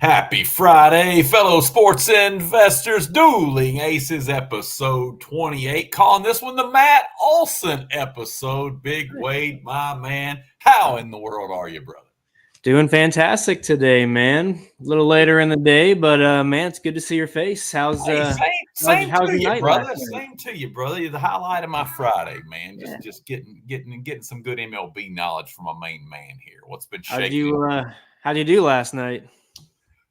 Happy Friday, fellow sports investors. Dueling Aces episode 28. Calling this one the Matt Olson episode. Big Wade, my man. How in the world are you, brother? Doing fantastic today, man. A little later in the day, but man, it's good to see your face. How's same how's to your you, night brother. last night? Same to you, brother. You're the highlight of my Friday, man. Yeah. Just getting some good MLB knowledge from my main man here. What's been How'd shaking? you do last night?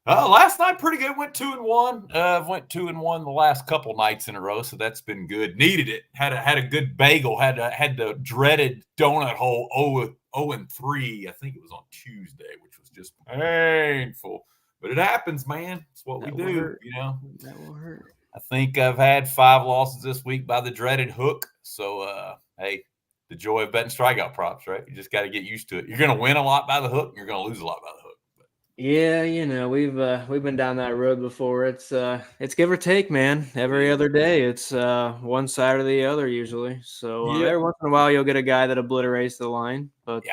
Last night pretty good. Went 2-1. Went 2-1 the last couple nights in a row, so that's been good. Needed it. Had a good bagel. Had the dreaded donut hole 0-3. I think it was on Tuesday, which was just painful. But it happens, man. It's what we do. You know. That will hurt. I think I've had 5 losses this week by the dreaded hook. So hey, the joy of betting strikeout props, right? You just got to get used to it. You're going to win a lot by the hook, and you're going to lose a lot by the hook. Yeah, we've been down that road before. It's give or take, man. Every other day, it's one side or the other usually. So every once in a while, you'll get a guy that obliterates the line. But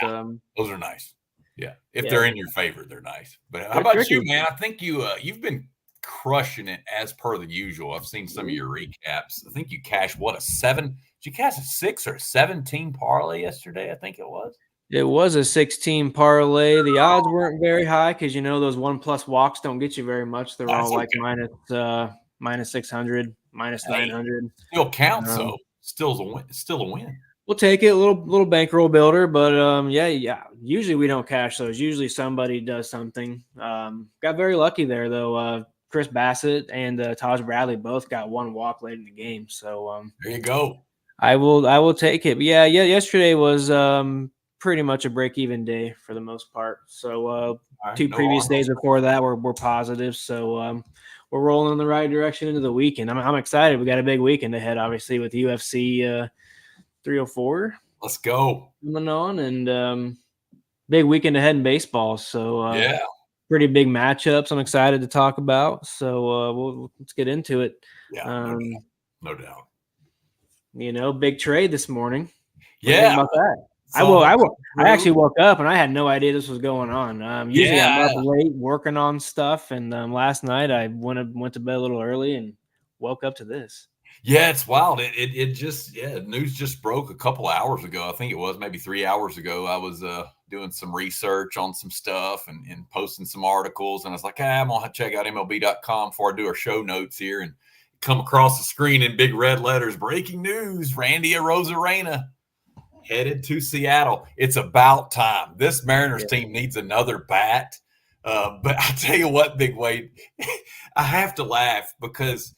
those are nice. Yeah, if they're in your favor, they're nice. But how They're about tricky. you, man? I think you've been crushing it as per the usual. I've seen some of your recaps. I think you cashed a 7? Did you cash a 6 or a 17 parlay yesterday? I think it was. It was a 16 parlay. The odds weren't very high because those 1+ walks don't get you very much. They're all like minus 600, minus 900. Still counts, though. Still a win. We'll take it, a little bankroll builder, but yeah. Usually we don't cash those. Usually somebody does something. Got very lucky there though. Chris Bassett and Taj Bradley both got 1 walk late in the game. So there you go. I will take it. But yeah. Yesterday was pretty much a break-even day for the most part. So 2 previous days before that were positive. So we're rolling in the right direction into the weekend. I'm excited. We got a big weekend ahead, obviously, with UFC 304. Let's go. Coming on, and big weekend ahead in baseball. So pretty big matchups I'm excited to talk about. So let's get into it. Yeah, no doubt. Big trade this morning. Yeah. About that? I actually woke up and I had no idea this was going on. Usually I'm up late working on stuff, and last night I went to bed a little early and woke up to this. Yeah, it's wild. It just news just broke a couple hours ago. I think it was maybe 3 hours ago. I was doing some research on some stuff and posting some articles, and I was like, I'm gonna check out MLB.com before I do our show notes here, and come across the screen in big red letters: breaking news, Randy Arozarena headed to Seattle. It's about time. This Mariners team needs another bat. But I tell you what, Big Wade, I have to laugh because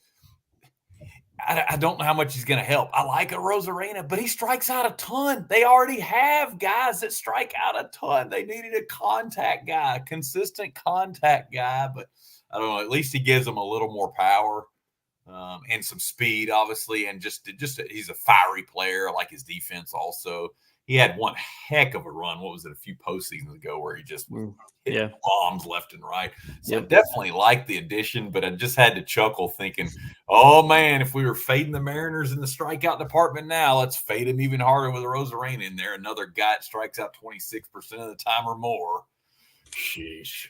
I don't know how much he's going to help. I like Arozarena, but he strikes out a ton. They already have guys that strike out a ton. They needed a contact guy, a consistent contact guy, but I don't know. At least he gives them a little more power. And some speed, obviously, and just he's a fiery player. I like his defense also. He had one heck of a run. What was it, a few postseasons ago, where he just hit bombs left and right. So I definitely like the addition, but I just had to chuckle thinking, oh, man, if we were fading the Mariners in the strikeout department now, let's fade him even harder with Arozarena in there. Another guy that strikes out 26% of the time or more. Sheesh.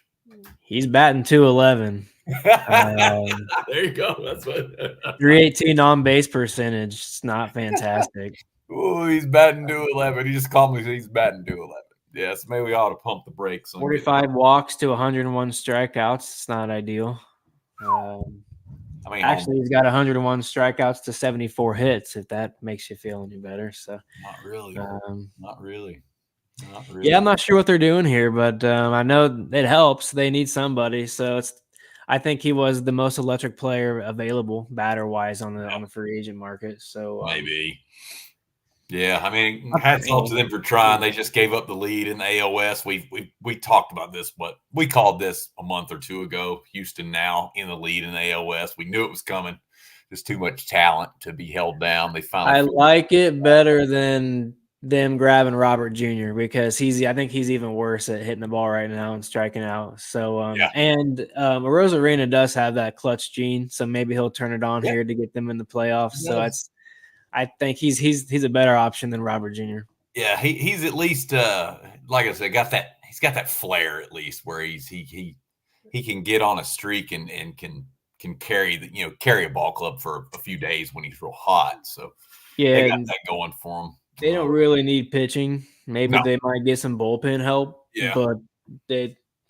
He's batting 211. There you go. That's what 318 on base percentage. It's not fantastic. Oh, he's batting 211. He just called me. He's batting 211. Yeah, so maybe we ought to pump the brakes. 45 walks to 101 strikeouts. It's not ideal. Actually, he's got 101 strikeouts to 74 hits. If that makes you feel any better. So not really. Not really. Yeah, I'm not sure what they're doing here, but I know it helps. They need somebody, so I think he was the most electric player available, batter-wise, on the free agent market. So maybe, I mean, hats off to them for trying. They just gave up the lead in the AOS. We talked about this, but we called this a month or 2 ago. Houston now in the lead in the AOS. We knew it was coming. There's too much talent to be held down. They finally. I like it better than them grabbing Robert Jr. because I think he's even worse at hitting the ball right now and striking out. So and Arozarena does have that clutch gene, so maybe he'll turn it on here to get them in the playoffs. So I think he's a better option than Robert Jr. Yeah, he's at least like I said, he's got that flair at least where he he can get on a streak and can carry carry a ball club for a few days when he's real hot. So they got that going for him. They don't really need pitching. Maybe No. they might get some bullpen help, Yeah. but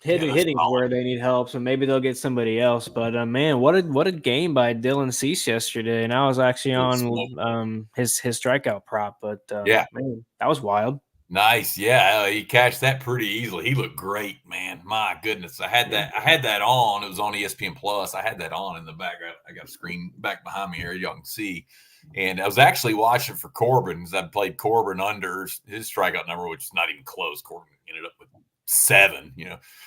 hitting's where they need help. So maybe they'll get somebody else. But man, what a game by Dylan Cease yesterday, and I was actually on his strikeout prop. But man, that was wild. Nice, yeah, he catched that pretty easily. He looked great, man. My goodness, I had that on. It was on ESPN Plus. I had that on in the background. I got a screen back behind me here, y'all can see. And I was actually watching for Corbin because I played Corbin under his strikeout number, which is not even close. Corbin ended up with 7,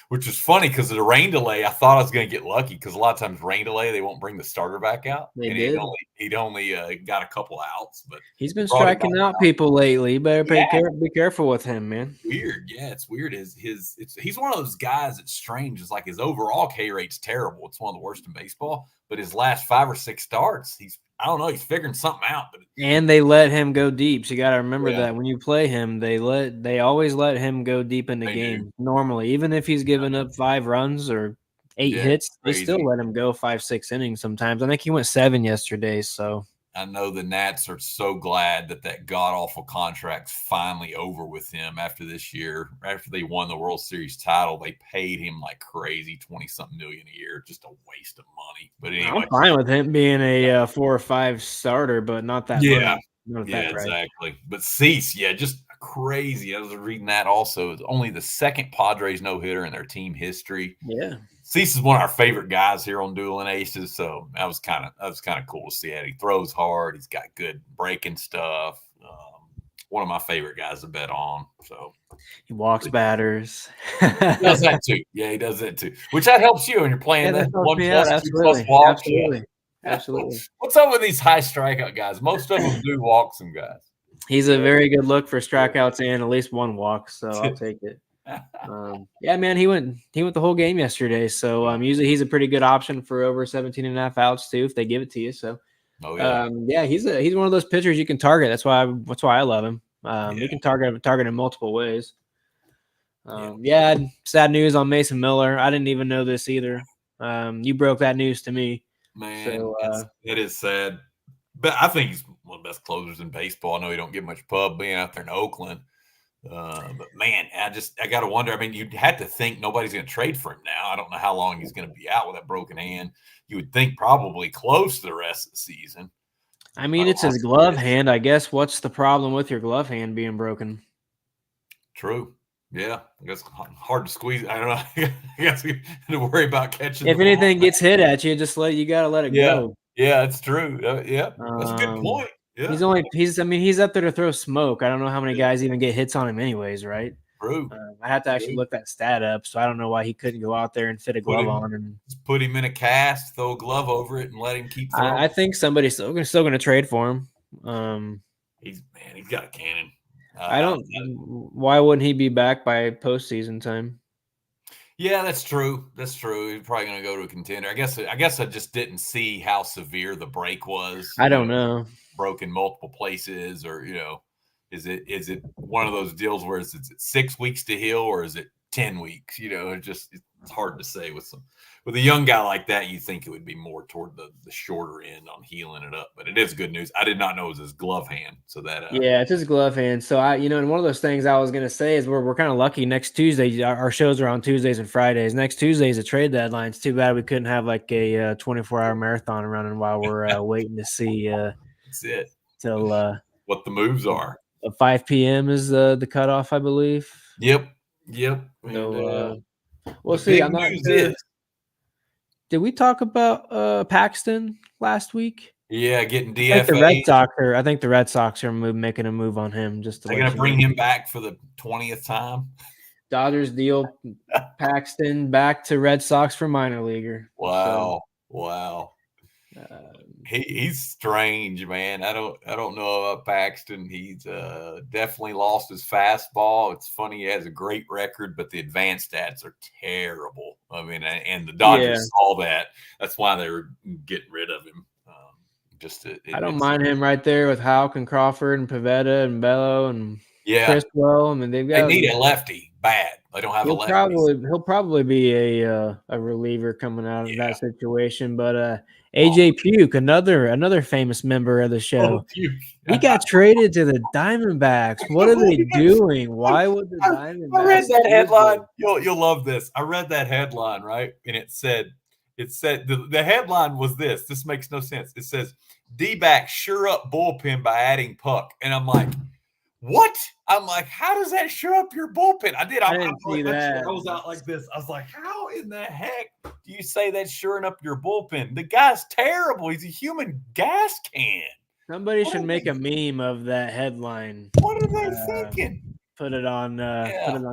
which is funny because of the rain delay. I thought I was going to get lucky because a lot of times rain delay, they won't bring the starter back out. He'd only got a couple outs, but he's been striking out people lately. You better be careful with him, man. Weird. Yeah, it's weird. He's one of those guys that's strange. It's like his overall K rate's terrible. It's one of the worst in baseball, but his last 5 or 6 starts, I don't know, he's figuring something out. And they let him go deep. So you got to remember that when you play him, they always let him go deep in the game. Normally, even if he's given up 5 runs or 8 hits, they still let him go 5-6 innings sometimes. I think he went 7 yesterday. So I know the Nats are so glad that god-awful contract's finally over with him after this year. After they won the World Series title, they paid him like crazy, 20-something million a year. Just a waste of money. But anyway. I'm fine with him being a 4 or 5 starter, but not that much. Exactly. But Cease, just crazy. I was reading that also. It's only the second Padres no-hitter in their team history. Yeah. Cease is one of our favorite guys here on Dueling Aces, so that was kind of cool to see that. He throws hard. He's got good breaking stuff. One of my favorite guys to bet on. So he walks batters. He does that too. Yeah, he does that too. Which that helps you when you're playing that 1+2+ walks. Absolutely. What's up with these high strikeout guys? Most of them do walk some guys. He's a very good look for strikeouts and at least 1 walk, so I'll take it. Man, he went the whole game yesterday. So usually he's a pretty good option for over 17.5 outs too if they give it to you. So he's one of those pitchers you can target. That's why I love him. You can target in multiple ways. Sad news on Mason Miller. I didn't even know this either. You broke that news to me. Man, so, it is sad. But I think he's one of the best closers in baseball. I know he don't get much pub being out there in Oakland. But man, I got to wonder. I mean, you'd have to think nobody's going to trade for him now. I don't know how long he's going to be out with that broken hand. You would think probably close to the rest of the season. I mean, it's his glove hand. I guess what's the problem with your glove hand being broken? True. Yeah, I guess hard to squeeze. I don't know. I guess we have to worry about catching. If anything gets hit at you, you got to let it go. Yeah, it's true. That's a good point. Yeah. He's up there to throw smoke. I don't know how many guys even get hits on him anyways, right? True. I have to actually look that stat up, so I don't know why he couldn't go out there and fit a glove on and just put him in a cast, throw a glove over it, and let him keep throwing. I think somebody's still going to trade for him. He's got a cannon. Why wouldn't he be back by postseason time? Yeah, that's true. He's probably going to go to a contender. I guess I just didn't see how severe the break was. I don't know. Broken multiple places, or is it one of those deals where is it 6 weeks to heal, or is it 10 weeks? It's hard to say with a young guy like that. You think it would be more toward the shorter end on healing it up, but it is good news. I did not know it was his glove hand. So that it's his glove hand. So and one of those things I was gonna say is we're kind of lucky. Next Tuesday, our shows are on Tuesdays and Fridays. Next Tuesday is a trade deadline. It's too bad we couldn't have like a 24-hour marathon running while we're waiting to see. That's it. Till what the moves are. 5 p.m. is the cutoff, I believe. Yep. So we'll see. I'm not sure. Did we talk about Paxton last week? Yeah, getting DFA. I think the Red Sox are making a move on him. They're going to bring him back for the 20th time. Dodgers deal Paxton back to Red Sox for minor leaguer. Wow. He's strange, man. I don't know about Paxton. He's definitely lost his fastball. It's funny, he has a great record, but the advanced stats are terrible. I mean, and the Dodgers saw that. That's why they were getting rid of him. I don't mind him right there with Houck and Crawford and Pivetta and Bello and Yeah. Criswell. I mean, they've They got. need a lefty bad. They don't have a lefty. He'll probably be a reliever coming out of Yeah. that situation. But Well, AJ Puke, another famous member of the show, Puke. he got traded to the Diamondbacks. What are they doing? Why would the I read Diamondbacks that do headline. this? You'll love this. I read that headline, right? And it said the headline was this. This makes no sense. It says D-back sure up bullpen by adding Puck. And I'm like, what? I'm like, how does that sure up your bullpen? I did. I didn't see that. I was out like this. I was like, how in the heck do you say that's shoring up your bullpen? The guy's terrible. He's a human gas can. Somebody should make a meme of that headline. What are they thinking? Put it on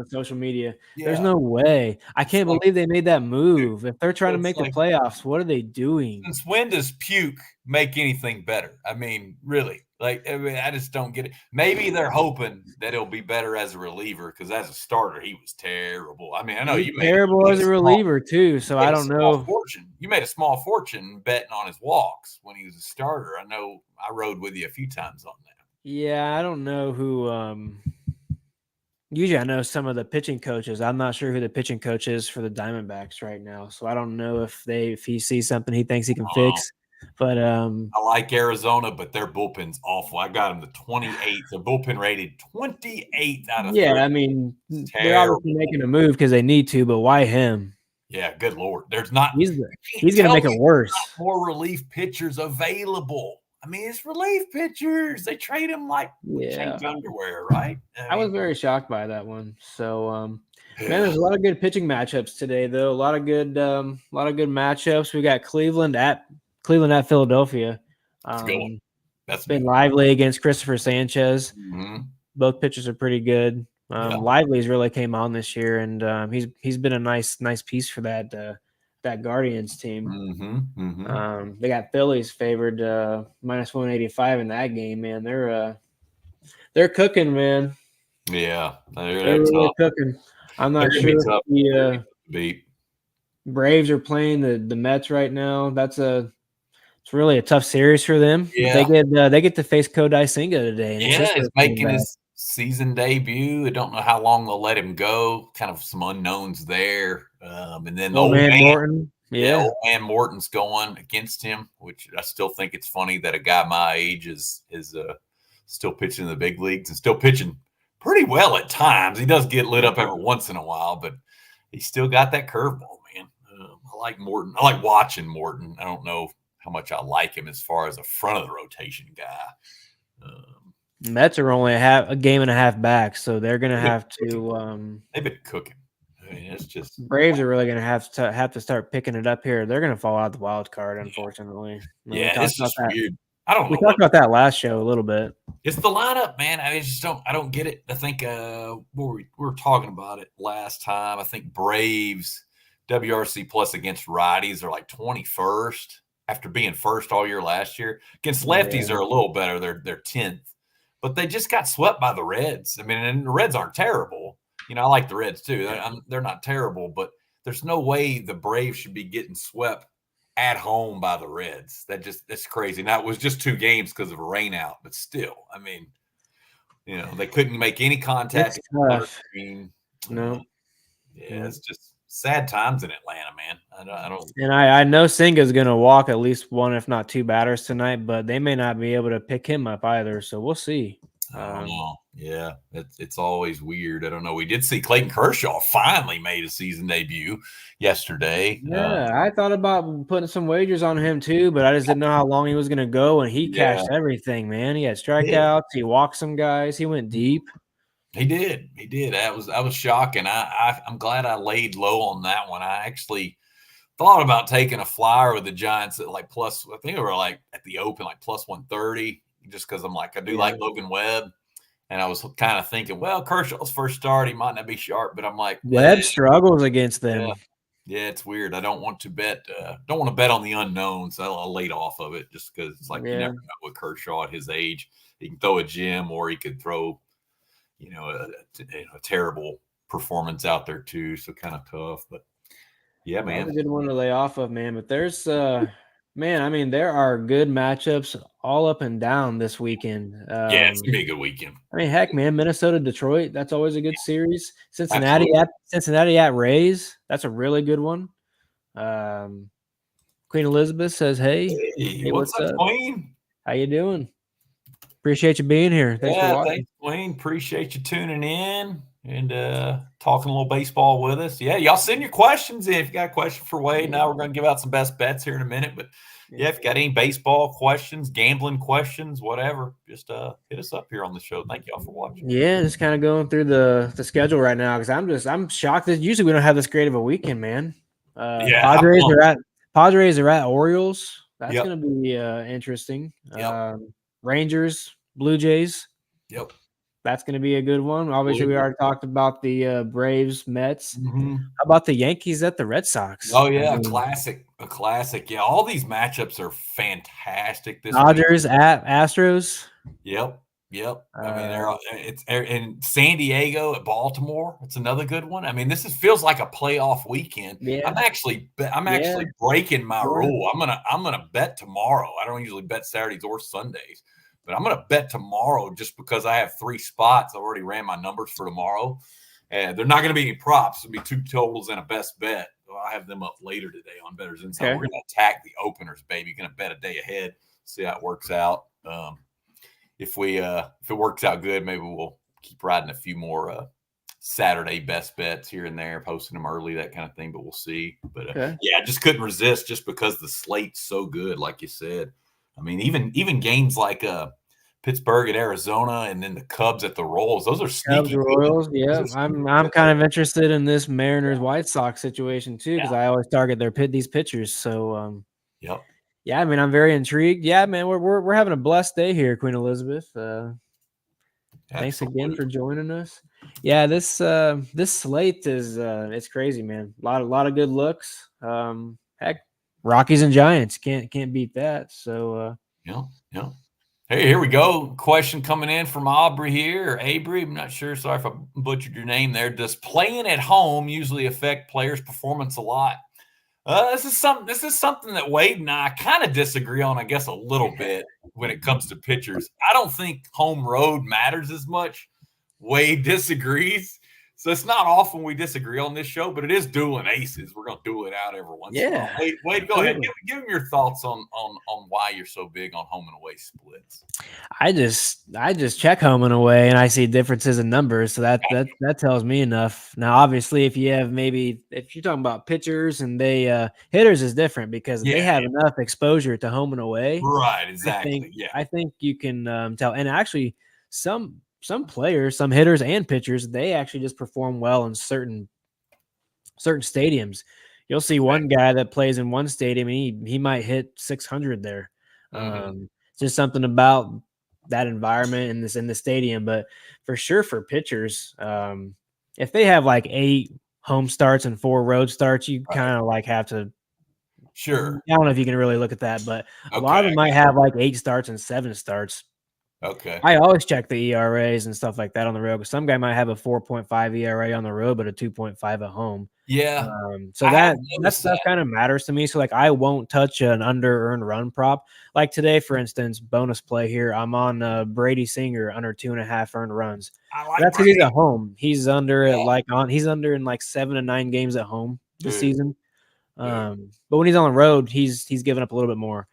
social media. Yeah. There's no way. I can't believe they made that move. If they're trying to make the like, playoffs, what are they doing? Since when does Puke make anything better? I mean, really? Like, I mean, I just don't get it. Maybe they're hoping that he'll be better as a reliever because as a starter, he was terrible. I mean, I know you made terrible as a reliever too, so I don't know. You made a small fortune betting on his walks when he was a starter. I know I rode with you a few times on that. Yeah, I don't know who. Usually, I know some of the pitching coaches. I'm not sure who the pitching coach is for the Diamondbacks right now, so I don't know if he sees something he thinks he can fix. But I like Arizona, but their bullpen's awful. I got them to 28th. The bullpen rated 28th out of 30. I mean, they're obviously making a move because they need to, but why him? Yeah, good Lord. There's not. He's going to make it worse. More relief pitchers available. I mean, it's relief pitchers. They trade them like change underwear, right? I was very shocked by that one. So, man, there's a lot of good pitching matchups today, though. A lot of good matchups. We got Cleveland at Philadelphia. That's a good one. That's been lively against Christopher Sanchez. Mm-hmm. Both pitchers are pretty good. Lively's really came on this year, and he's been a nice piece for that Guardians team. Mm-hmm. Mm-hmm. They got Phillies favored minus 185 in that game. Man, they're cooking, man. Yeah, they're really cooking. I'm not sure if the Braves are playing the Mets right now. It's really a tough series for them. Yeah. They get to face Kodai Senga today. And he's making his season debut. I don't know how long they'll let him go. Kind of some unknowns there. And then old man Morton. Old man Morton's going against him, which I still think it's funny that a guy my age is still pitching in the big leagues and still pitching pretty well at times. He does get lit up every once in a while, but he's still got that curveball, man. I like Morton. I like watching Morton. I don't know how much I like him as far as a front of the rotation guy. Mets are only a game and a half back, so they're going to have to. They've been cooking. I mean, it's just Braves are really going to have to start picking it up here. They're going to fall out the wild card, unfortunately. It's just weird. We talked about that last show a little bit. It's the lineup, man. I don't get it. I think we were talking about it last time. I think Braves WRC plus against righties are like 21st after being first all year last year. Against lefties are a little better. They're 10th. But they just got swept by the Reds. I mean, and the Reds aren't terrible. You know, I like the Reds too. They're not terrible, but there's no way the Braves should be getting swept at home by the Reds. That's crazy. Now, it was just 2 games because of a rain out, but still, I mean, you know, they couldn't make any contact. No. It's just sad times in Atlanta, man. I don't. And I know Senga's going to walk at least 1, if not 2 batters tonight, but they may not be able to pick him up either. So we'll see. I don't know. Yeah, it's always weird. I don't know. We did see Clayton Kershaw finally made a season debut yesterday. Yeah, I thought about putting some wagers on him too, but I just didn't know how long he was going to go, and he cashed everything, man. He had strikeouts. He walked some guys. He went deep. He did. I was shocking. I'm glad I laid low on that one. I actually thought about taking a flyer with the Giants at like plus. I think they were like at the open like plus 130. Just because I'm like, I do like Logan Webb. And I was kind of thinking, well, Kershaw's first start, he might not be sharp, but I'm like, Webb struggles against them. Yeah, it's weird. I don't want to bet on the unknown, so I'll laid off of it just because it's like you never know with Kershaw at his age. He can throw a gem or he could throw, a terrible performance out there too. So kind of tough, but yeah, man. That's a good one to lay off of, man. But there's Man, I mean, there are good matchups all up and down this weekend. Yeah, it's gonna be a good weekend. I mean, heck, man, Minnesota, Detroit, that's always a good series. Absolutely. Cincinnati at Rays, that's a really good one. Queen Elizabeth says, "Hey, Hey, hey, what's what's up, up? Queen? How you doing? Appreciate you being here. Thanks for Yeah, watching." thanks, Queen. Appreciate you tuning in and talking a little baseball with us. Yeah, y'all send your questions in. If you got a question for Wade, now we're going to give out some best bets here in a minute. But yeah, if you got any baseball questions, gambling questions, whatever, just hit us up here on the show. Thank y'all for watching. Yeah, just kind of going through the schedule right now because I'm shocked that usually we don't have this great of a weekend, man. Yeah, Padres are at Orioles. That's yep, going to be interesting. yep, Rangers, Blue Jays. yep. That's going to be a good one. Obviously, we already talked about the Braves, Mets. Mm-hmm. How about the Yankees at the Red Sox? Oh I yeah, mean, a classic. Yeah, all these matchups are fantastic this week. Dodgers at Astros. Yep. Yep. I mean, it's in San Diego at Baltimore. It's another good one. I mean, feels like a playoff weekend. Yeah. I'm actually Yeah. breaking my rule. I'm gonna bet tomorrow. I don't usually bet Saturdays or Sundays, but I'm gonna bet tomorrow just because I have 3 spots. I already ran my numbers for tomorrow, and they're not gonna be any props. It'll be 2 totals and a best bet. So I have them up later today on Bettors Insight. Okay. We're gonna attack the openers, baby. Gonna bet a day ahead. See how it works out. If it works out good, maybe we'll keep riding a few more Saturday best bets here and there, posting them early, that kind of thing. But we'll see. But yeah, I just couldn't resist just because the slate's so good, like you said. I mean, even games like Pittsburgh at Arizona, and then the Cubs at the Royals. Those are sneaky. Cubs, Royals, yeah. I'm kind of interested in this Mariners White Sox situation too because I always target these pitchers. So yep. Yeah, I mean, I'm very intrigued. Yeah, man, we're having a blessed day here, Queen Elizabeth. Thanks again for joining us. Yeah, this slate is it's crazy, man. A lot of good looks. Heck, Rockies and Giants can't beat that. So yeah. Hey, here we go. Question coming in from Aubrey here. Abry, I'm not sure. Sorry if I butchered your name there. Does playing at home usually affect players' performance a lot? This is something that Wade and I kind of disagree on, I guess, a little bit when it comes to pitchers. I don't think home road matters as much. Wade disagrees. So it's not often we disagree on this show, but it is dueling aces. We're going to duel it out every once in a while. Wade, go ahead. Give him your thoughts on why you're so big on home and away splits. I just check home and away, and I see differences in numbers, so that tells me enough. Now, obviously, if you're talking about pitchers and they hitters is different because they have enough exposure to home and away. Right, exactly. I think you can tell, and actually, some players, some hitters and pitchers, they actually just perform well in certain stadiums. You'll see one guy that plays in one stadium and he might hit 600 there. It's just something about that environment in the stadium. But for sure, for pitchers, if they have like 8 home starts and 4 road starts, you kind of like have to. Sure. I don't know if you can really look at that, but a lot of them might have like 8 starts and 7 starts. Okay. I always check the ERAs and stuff like that on the road because some guy might have a 4.5 ERA on the road, but a 2.5 at home. Yeah. So that stuff kind of matters to me. So like I won't touch an under earned run prop. Like today, for instance, bonus play here. I'm on Brady Singer under 2.5 earned runs. That's because he's at home. He's under he's under in like 7 to 9 games at home this season. But when he's on the road, he's giving up a little bit more.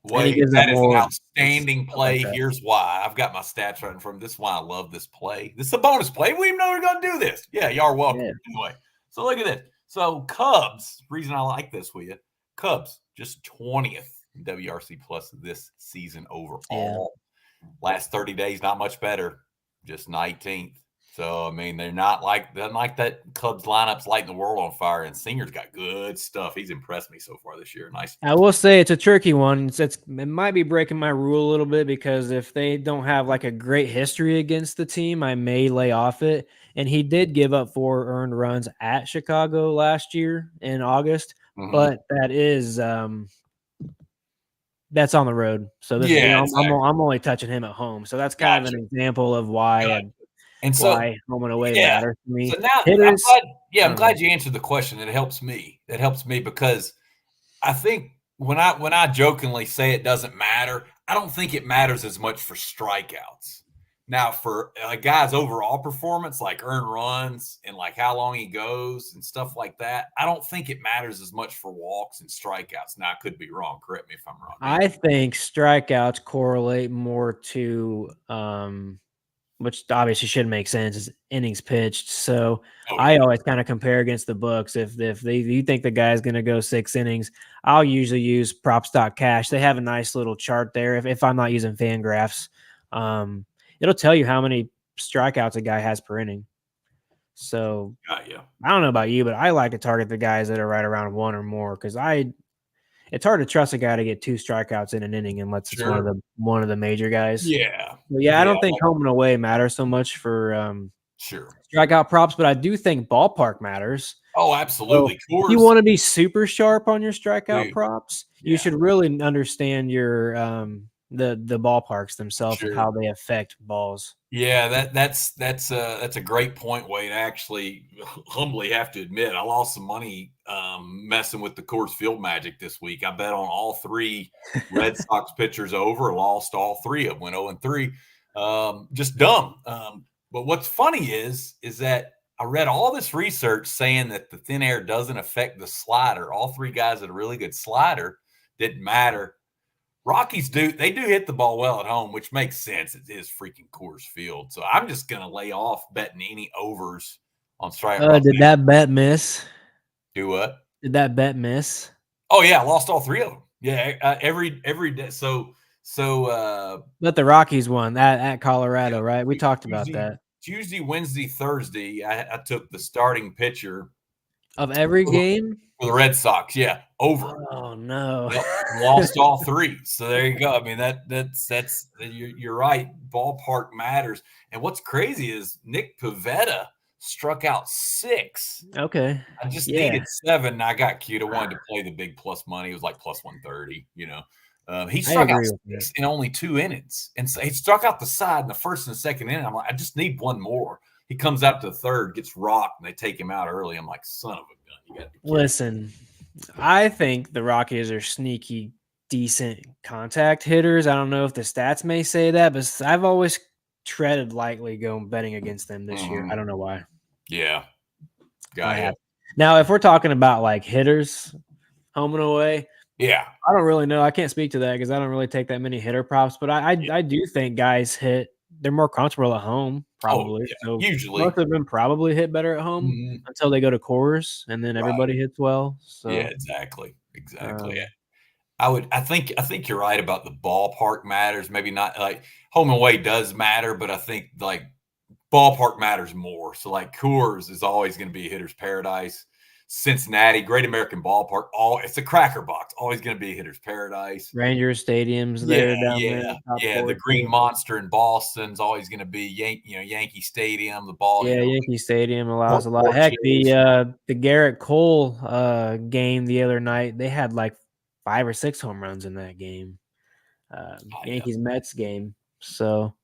Wait, that is an outstanding play. Here's why. I've got my stats right in front of me. This is why I love this play. This is a bonus play. We didn't know we were going to do this. Yeah, y'all are welcome. Anyway, so look at this. So Cubs, reason I like this with you, Cubs, just 20th WRC plus this season overall. Last 30 days, not much better, just 19th. So, I mean, they're not like that Cubs lineup's lighting the world on fire, and Singer's got good stuff. He's impressed me so far this year. Nice. I will say it's a tricky one. It might be breaking my rule a little bit because if they don't have like a great history against the team, I may lay off it. And he did give up 4 earned runs at Chicago last year in August, but that is that's on the road. So this, I'm only touching him at home. So that's kind of an example of why. And so home and away matters to me. So now I'm glad you answered the question. It helps me. It helps me because I think when I jokingly say it doesn't matter, I don't think it matters as much for strikeouts. Now, for a guy's overall performance, like earned runs and like how long he goes and stuff like that, I don't think it matters as much for walks and strikeouts. Now, I could be wrong. Correct me if I'm wrong. I think strikeouts correlate more to which obviously should make sense, is innings pitched. So I always kind of compare against the books. If you think the guy's going to go 6 innings, I'll usually use Prop Stock Cash. They have a nice little chart there. If I'm not using Fangraphs, it'll tell you how many strikeouts a guy has per inning. So I don't know about you, but I like to target the guys that are right around 1 or more, because it's hard to trust a guy to get 2 strikeouts in an inning unless it's one of the major guys. Yeah. But yeah, I don't think home and away matters so much for Sure. strikeout props, but I do think ballpark matters. Oh, absolutely. So if you want to be super sharp on your strikeout props, you should really understand your the ballparks themselves and how they affect balls. Yeah, that's a great point, Wade. I actually humbly have to admit I lost some money messing with the Coors Field Magic this week. I bet on all 3 Red Sox pitchers over, lost all 3 of them, went 0-3. Just dumb. But what's funny is that I read all this research saying that the thin air doesn't affect the slider. All 3 guys had a really good slider. Didn't matter. Rockies they do hit the ball well at home, which makes sense. It is freaking Coors Field. So I'm just going to lay off betting any overs on strikeout. Did that bet miss? Do what? Did that bet miss? Oh, yeah. I lost all 3 of them. Yeah. Every day. So but the Rockies won at Colorado, right? We talked about that. Tuesday, Wednesday, Thursday, I took the starting pitcher of every game for the Red Sox. Yeah, over. Oh no, lost all 3. So there you go. I mean that's you're right. Ballpark matters. And what's crazy is Nick Pivetta struck out 6. Okay, I just needed 7. And I got cute. I wanted to play the big plus money. It was like plus 130. He struck out 6 in only 2 innings, and so he struck out the side in the first and the second inning. I'm like, I just need 1 more. He comes out to the third, gets rocked, and they take him out early. I'm like, son of a gun. You got to listen. I think the Rockies are sneaky, decent contact hitters. I don't know if the stats may say that, but I've always treaded lightly going betting against them this year. I don't know why. Yeah. Got it. Now, if we're talking about like hitters, home and away, yeah, I don't really know. I can't speak to that because I don't really take that many hitter props, but I do think guys they're more comfortable at home, probably. So usually most of them probably hit better at home until they go to Coors, and then everybody hits well. So yeah, exactly. I think you're right about the ballpark matters. Maybe not like home and away does matter, but I think like ballpark matters more. So like Coors is always going to be a hitter's paradise. Cincinnati, Great American Ballpark, it's a cracker box, always going to be a hitter's paradise. Rangers Stadium's there down there. The Green Monster in Boston's always going to be Yankee Stadium. The ball, Yankee Stadium allows a lot. Heck, the Garrett Cole game the other night, they had like 5 or 6 home runs in that game. Yankees Mets game. So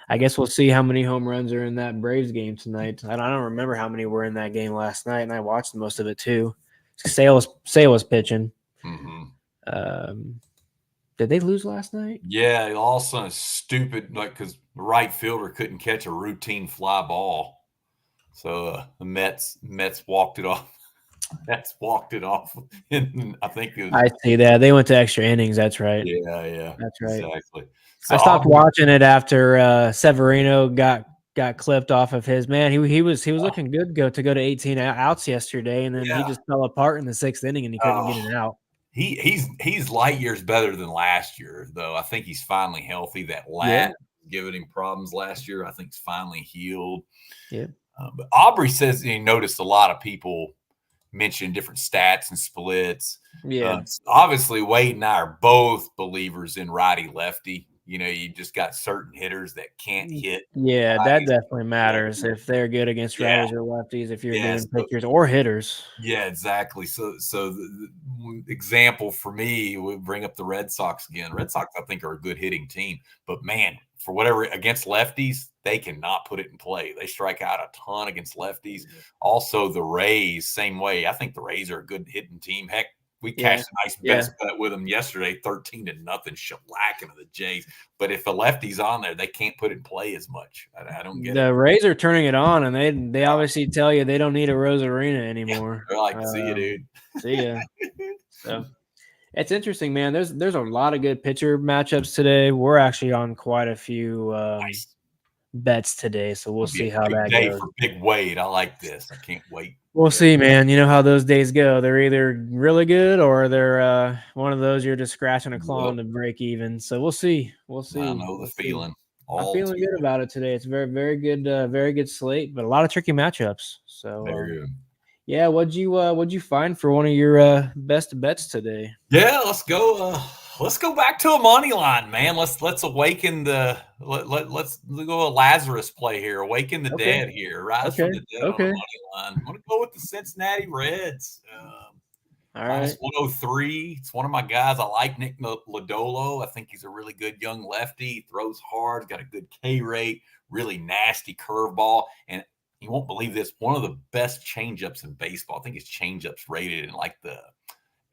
I guess we'll see how many home runs are in that Braves game tonight. I don't remember how many were in that game last night, and I watched most of it too. Sale was pitching. Did they lose last night? Yeah, all of a sudden stupid, because the right fielder couldn't catch a routine fly ball, so the Mets walked it off. Mets walked it off, and I think it was. I see that they went to extra innings. That's right. Yeah, that's right. Exactly. So I stopped watching it after Severino got clipped off of his man. He was looking good to go to 18 outs yesterday, and then he just fell apart in the 6th inning, and he couldn't get it out. He's light years better than last year, though. I think he's finally healthy. That lat giving him problems last year, I think, is finally healed. Yeah. But Aubrey says he noticed a lot of people mention different stats and splits. Yeah. Obviously, Wade and I are both believers in righty lefty. You just got certain hitters that can't hit. Yeah, that definitely matters if they're good against righties or lefties, if you're doing pitchers or hitters. Yeah, exactly. So the example for me would bring up the Red Sox again. Red Sox, I think, are a good hitting team. But, man, for whatever against lefties, they cannot put it in play. They strike out a ton against lefties. Also, the Rays, same way. I think the Rays are a good hitting team. Heck, We cashed a nice best bet with them yesterday, 13-0 shellacking of the Jays. But if a lefty's on there, they can't put it in play as much. I don't get it. The Rays are turning it on, and they obviously tell you they don't need Arozarena anymore. They're like, see you, dude. See ya. So it's interesting, man. There's a lot of good pitcher matchups today. We're actually on quite a few bets today, so we'll see how that goes. For Big Wade, I like this. I can't wait. We'll see, man. You know how those days go. They're either really good or they're one of those you're just scratching a claw on to break even. So we'll see. We'll see. I know the feeling. I'm feeling good about it today. It's a very good slate, but a lot of tricky matchups. So yeah, what'd you find for one of your best bets today? Yeah, let's go. Let's go back to a money line, man. Let's awaken the let's go a Lazarus play here. Awaken the dead here. Rise from the dead on the money line. I'm gonna go with the Cincinnati Reds. All right. 103. It's one of my guys. I like Nick Lodolo. I think he's a really good young lefty. He throws hard, got a good K rate, really nasty curveball, and you won't believe this, one of the best changeups in baseball. I think his changeup's rated in like the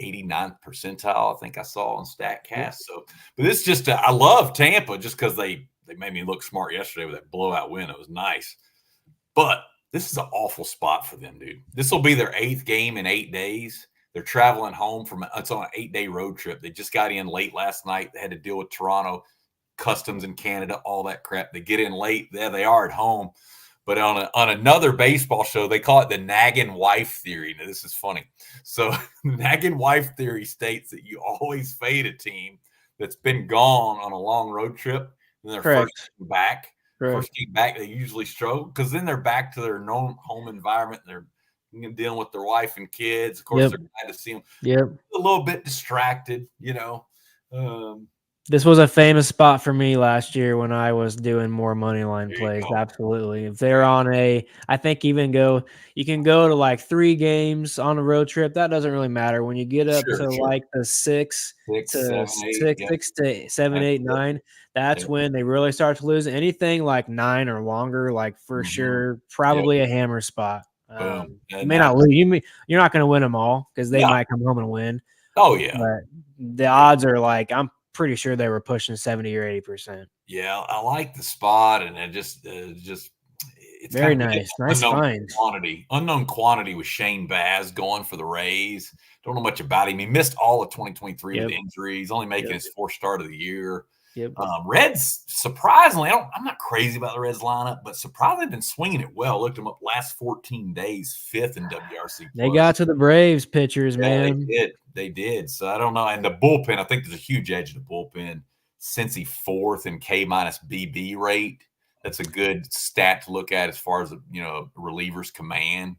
89th percentile, I think I saw on StatCast. So, but this just I love Tampa just because they made me look smart yesterday with that blowout win. It was nice. But this is an awful spot for them, dude. This will be their 8th game in 8 days. They're traveling home it's on an 8-day road trip. They just got in late last night. They had to deal with Toronto, customs in Canada, all that crap. They get in late. There they are at home. But on another baseball show, they call it the nagging wife theory. Now, this is funny. So the nagging wife theory states that you always fade a team that's been gone on a long road trip. And their first game back, they usually struggle because then they're back to their known home environment. They're dealing with their wife and kids. Of course, they're glad to see them. A little bit distracted, you know. This was a famous spot for me last year when I was doing more money line plays. Absolutely. If they're on I think you can go to like 3 games on a road trip. That doesn't really matter. When you get up to like the 6 to 7, 8, 9, that's when they really start to lose. Anything like 9 or longer, like for sure, probably a hammer spot. You may not lose. You're not going to win them all because they might come home and win. Oh yeah. But the odds are like, I'm pretty sure they were pushing 70 or 80%. Yeah, I like the spot, and it just it's very nice. Nice find. Unknown quantity with Shane Baz going for the Rays. Don't know much about him. He missed all of 2023 with injuries. Only making his 4th start of the year. Reds, surprisingly, I'm not crazy about the Reds lineup, but surprisingly been swinging it well. Looked them up last 14 days, 5th in WRC+. They got to the Braves pitchers, man. They did. So I don't know. And the bullpen, I think there's a huge edge of the bullpen. Cincy 4th in K- BB rate. That's a good stat to look at as far as reliever's command.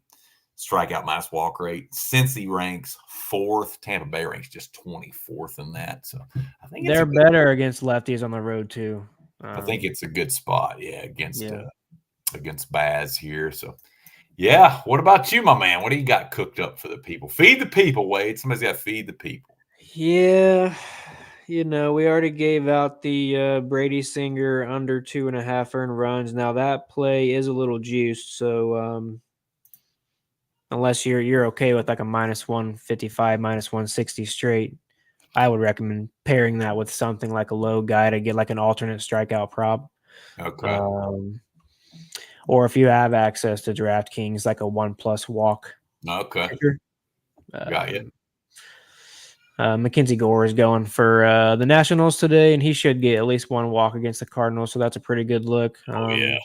Strikeout minus walk rate. Cincy ranks 4th. Tampa Bay ranks just 24th in that. So I think they're better against lefties on the road too. I think it's a good spot, against Baz here. So yeah. What about you, my man? What do you got cooked up for the people? Feed the people, Wade. Somebody's got to feed the people. Yeah. We already gave out the Brady Singer under 2.5 earned runs. Now that play is a little juiced, so unless you're okay with like a -155, -160 straight, I would recommend pairing that with something like a low guy to get like an alternate strikeout prop. Okay. Or if you have access to DraftKings, like a 1+ walk. Okay. Got you. Mackenzie Gore is going for the Nationals today, and he should get at least 1 walk against the Cardinals, so that's a pretty good look. Yeah,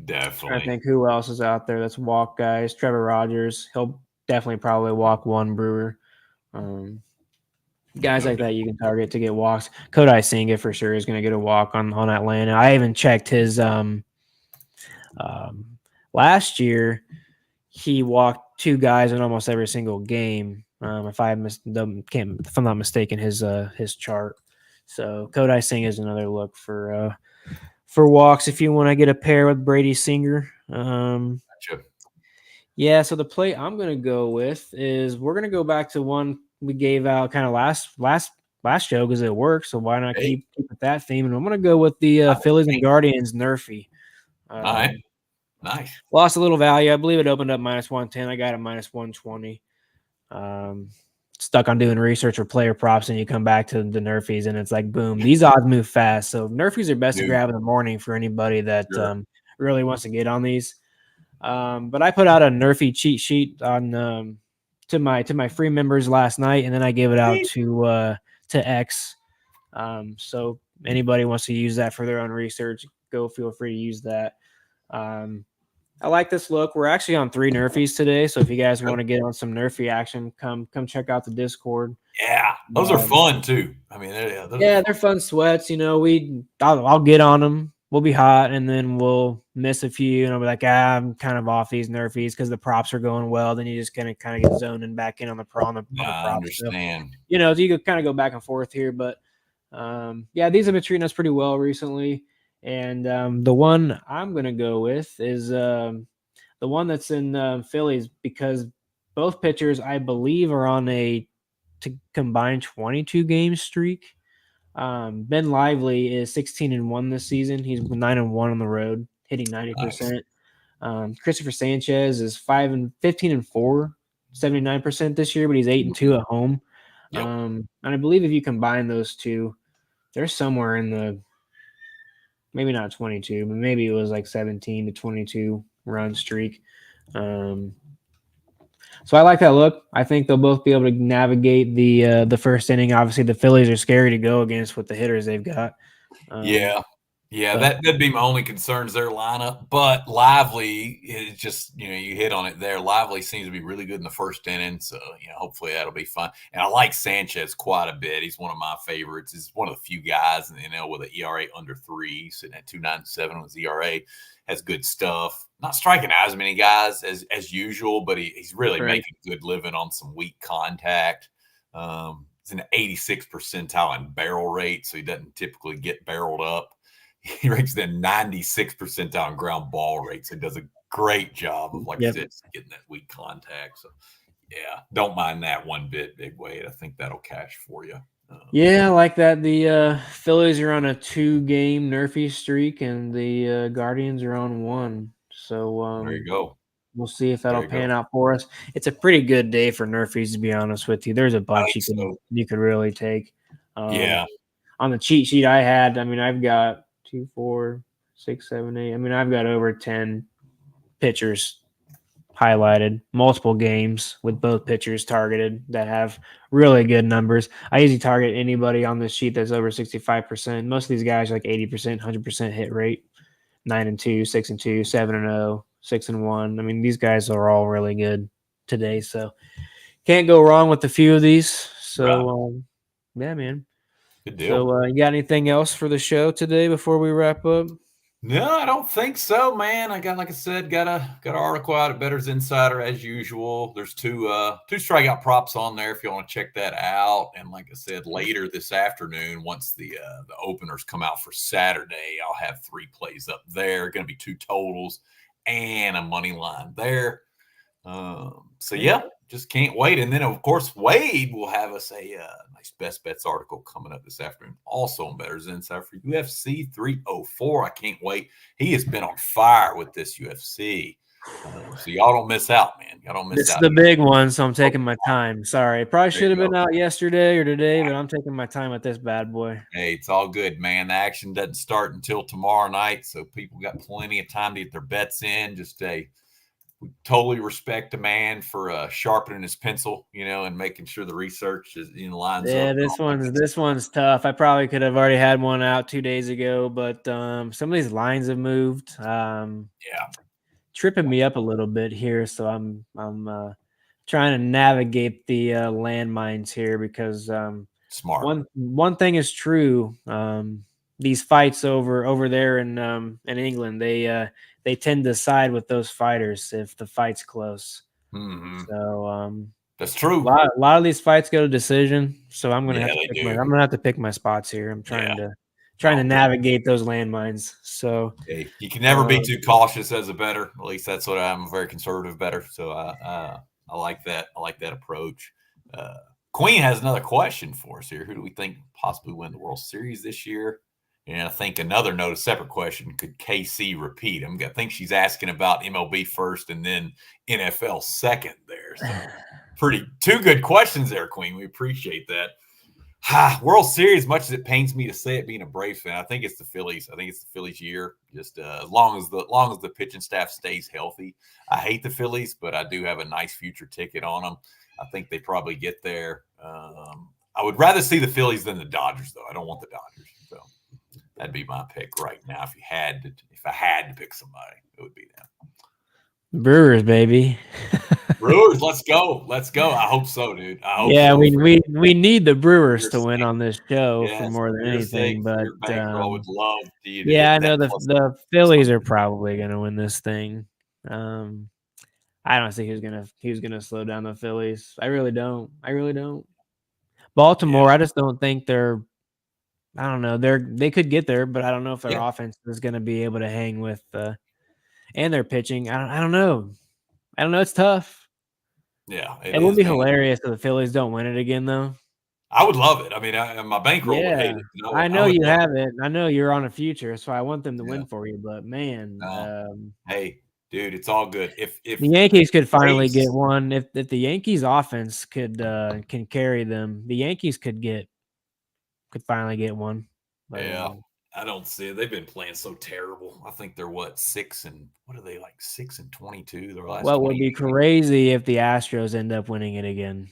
definitely. I think who else is out there that's walk guys? Trevor Rogers. He'll definitely probably walk 1 Brewer. Guys like that you can target to get walks. Kodai Senga for sure is going to get a walk on Atlanta. I even checked his last year. He walked 2 guys in almost every single game. If I'm not mistaken, his chart. So Kodai Senga is another look for walks if you want to get a pair with Brady Singer. Gotcha. Yeah, so the play I'm going to go with is we're going to go back to one we gave out kind of last show because it worked. So why not keep with that theme? And I'm going to go with the Phillies and Guardians Nerfy. Nice. Lost a little value. I believe it opened up -110. I got it -120. stuck on doing research or player props, and you come back to the Nerfies, and it's like, boom, these odds move fast. So Nerfies are best to grab in the morning for anybody that really wants to get on these. But I put out a Nerfy cheat sheet on to my free members last night, and then I gave it out to X. So anybody wants to use that for their own research, feel free to use that. I like this look. We're actually on 3 Nerfies today, so if you guys want to get on some Nerfy action, come check out the Discord. Yeah, those are fun too. I mean, they're fun sweats. You know, I'll get on them. We'll be hot, and then we'll miss a few, and I'll be like, I'm kind of off these Nerfies because the props are going well. Then you just kind of get zoning back in on the props. I understand. So, you know, so you could kind of go back and forth here, but these have been treating us pretty well recently. And the one I'm going to go with is the one that's in Phillies, because both pitchers, I believe, are on a combined 22 game streak. Ben Lively is 16-1 this season. He's 9-1 on the road, hitting 90%. Nice. Christopher Sanchez is 15-4, 79% this year, but he's 8-2 at home. Yep. And I believe if you combine those two, they're somewhere in the, maybe not 22, but maybe it was like 17 to 22 run streak. So I like that look. I think they'll both be able to navigate the first inning. Obviously, the Phillies are scary to go against with the hitters they've got. That'd be my only concerns, their lineup. But Lively is just, you hit on it there. Lively seems to be really good in the first inning, so hopefully that'll be fun. And I like Sanchez quite a bit. He's one of my favorites. He's one of the few guys in the NL with an ERA under 3, sitting at 2.97 with ERA. Has good stuff. Not striking out as many guys as usual, but he's really making a good living on some weak contact. He's in the 86th percentile in barrel rate, so he doesn't typically get barreled up. He ranks the 96th percentile in ground ball rate, so he does a great job of, I said, getting that weak contact. So, don't mind that one bit, Big Wade. I think that'll cash for you. I like that. The Phillies are on a 2-game Nerfy streak, and the Guardians are on 1. So there you go. We'll see if that'll pan out for us. It's a pretty good day for Nerfies, to be honest with you. There's a bunch you could really take. On the cheat sheet I had, I've got 2, 4, 6, 7, 8. I've got over 10 pitchers highlighted, multiple games with both pitchers targeted that have really good numbers. I usually target anybody on this sheet that's over 65%. Most of these guys are like 80%, 100% hit rate, 9-2, 6-2, 7-0, 6-1. These guys are all really good today, so can't go wrong with a few of these. So, man. Good deal. So, you got anything else for the show today before we wrap up? No, I don't think so, man. I got, like I said, got an article out at Bettor's Insider as usual. There's two strikeout props on there if you want to check that out. And like I said, later this afternoon, once the openers come out for Saturday, I'll have 3 plays up there. Going to be 2 totals and a money line there. Just can't wait. And then, of course, Wade will have us a nice best bets article coming up this afternoon, also on Bettor's Insider for UFC 304. I can't wait. He has been on fire with this UFC. So y'all don't miss out, man. Y'all don't miss out. This is the big one, so I'm taking my time. Sorry. It probably should have been out yesterday or today, but I'm taking my time with this bad boy. Hey, it's all good, man. The action doesn't start until tomorrow night, so people got plenty of time to get their bets in. We totally respect the man for sharpening his pencil, and making sure the research is in lines. Yeah, this one's tough. I probably could have already had one out 2 days ago, but some of these lines have moved. Tripping me up a little bit here, so I'm trying to navigate the landmines here because smart. One thing is true. These fights over there in England, they tend to side with those fighters if the fight's close. Mm-hmm. So that's true. A lot of these fights go to decision. So I'm gonna have to pick my spots here. I'm trying to navigate those landmines. So you can never be too cautious as a bettor. At least that's what I'm a very conservative bettor. So I like that. I like that approach. Queen has another question for us here. Who do we think possibly win the World Series this year? And I think a separate question, could KC repeat? I think she's asking about MLB first and then NFL second there. So Two good questions there, Queen. We appreciate that. World Series, much as it pains me to say it, being a Braves fan, I think it's the Phillies. I think it's the Phillies' year. Just as long as the pitching staff stays healthy. I hate the Phillies, but I do have a nice future ticket on them. I think they probably get there. I would rather see the Phillies than the Dodgers, though. I don't want the Dodgers, so that'd be my pick right now. If I had to pick somebody, it would be them. Brewers, baby. Brewers, let's go. Let's go. I hope so, dude. I hope yeah, so. we need the Brewers to win on this show for more than anything. But your bankroll would love to yeah, I know the Phillies are probably going to win this thing. I don't think who's gonna slow down the Phillies. I really don't. Baltimore, I just don't think they're. I don't know. They could get there, but I don't know if their offense is going to be able to hang with and their pitching. I don't know. It's tough. Yeah, it would be hilarious if the Phillies don't win it again, though. I would love it. I mean, my bankroll would hate it. I know you have it. I know you're on a future, so I want them to win for you. But man, hey, dude, it's all good. If the Yankees could finally get one, if the Yankees offense can carry them, the Yankees could finally get one. But, I don't see it. They've been playing so terrible. I think they're 6 and 22 their last. What would be crazy if the Astros end up winning it again?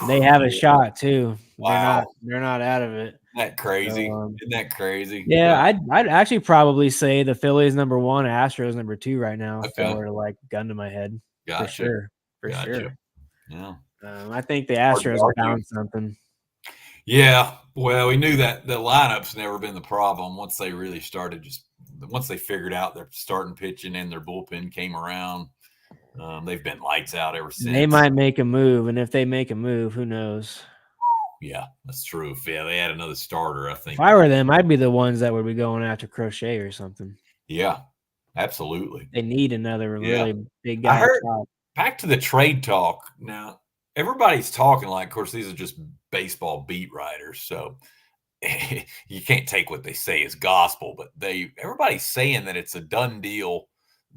They have a shot too. Wow. They're not out of it. Isn't that crazy? Isn't that crazy? Yeah, I'd actually probably say the Phillies number 1, Astros number 2 right now. If that were like gun to my head, for sure. Yeah. I think the Astros found something. Yeah, well, we knew that the lineup's never been the problem. Once they really started, once they figured out their starting pitching and their bullpen came around, they've been lights out ever since. They might make a move, and if they make a move, who knows? Yeah, that's true. Yeah, they had another starter, I think. If I were them, I'd be the ones that would be going after Crochet or something. Yeah, absolutely. They need another really big guy. I heard, back to the trade talk now. Everybody's talking like, of course, these are just baseball beat writers, so you can't take what they say as gospel. But everybody's saying that it's a done deal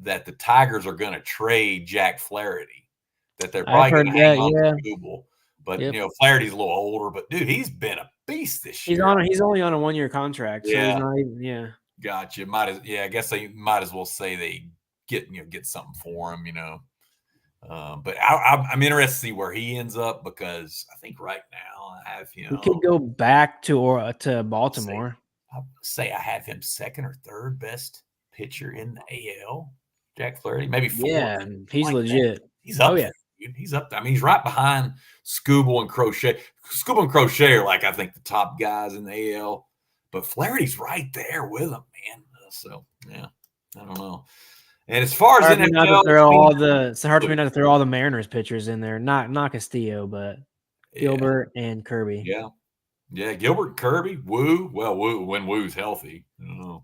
that the Tigers are going to trade Jack Flaherty. That they're probably going to hang on to Google. But Flaherty's a little older. But dude, he's been a beast this year. He's only on a 1-year contract. So he's not even, Gotcha. I guess they might as well say they get something for him. But I'm interested to see where he ends up, because I think right now I have him. He could go back to Baltimore. I'll say I have him second or third best pitcher in the AL. Jack Flaherty, maybe 4. Yeah, he's legit. He's up. He's up there. I mean, he's right behind Skubal and Crochet. Skubal and Crochet are I think the top guys in the AL, but Flaherty's right there with them, man. So yeah, I don't know. And as far as it's hard for me not to throw all the Mariners pitchers in there. Not Castillo, but Gilbert and Kirby. Yeah, Gilbert and Kirby. Woo. Well, when Woo's healthy. I don't know.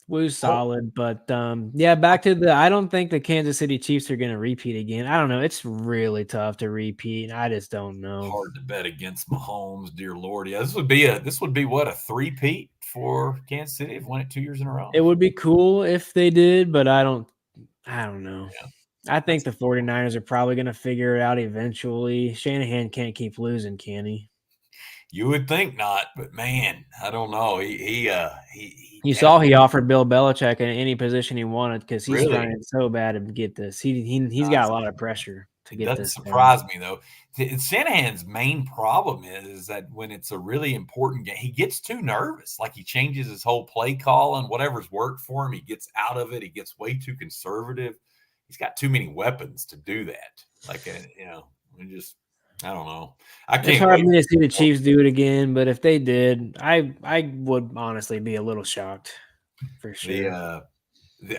Woo's solid, but back to I don't think the Kansas City Chiefs are going to repeat again. I don't know. It's really tough to repeat. I just don't know. Hard to bet against Mahomes, dear Lord. Yeah, this would be what, a 3-peat for Kansas City if won it 2 years in a row. It would be cool if they did, but I don't know. Yeah. I think the 49ers are probably going to figure it out eventually. Shanahan can't keep losing, can he? You would think not, but man, I don't know. You saw he offered Bill Belichick in any position he wanted, because he's trying so bad to get this. He's got a lot of pressure to get this. Doesn't surprise me though. Shanahan's main problem is that when it's a really important game, he gets too nervous. Like, he changes his whole play call, and whatever's worked for him, he gets out of it. He gets way too conservative. He's got too many weapons to do that. I don't know. It's hard for me to see the Chiefs do it again, but if they did, I would honestly be a little shocked, for sure.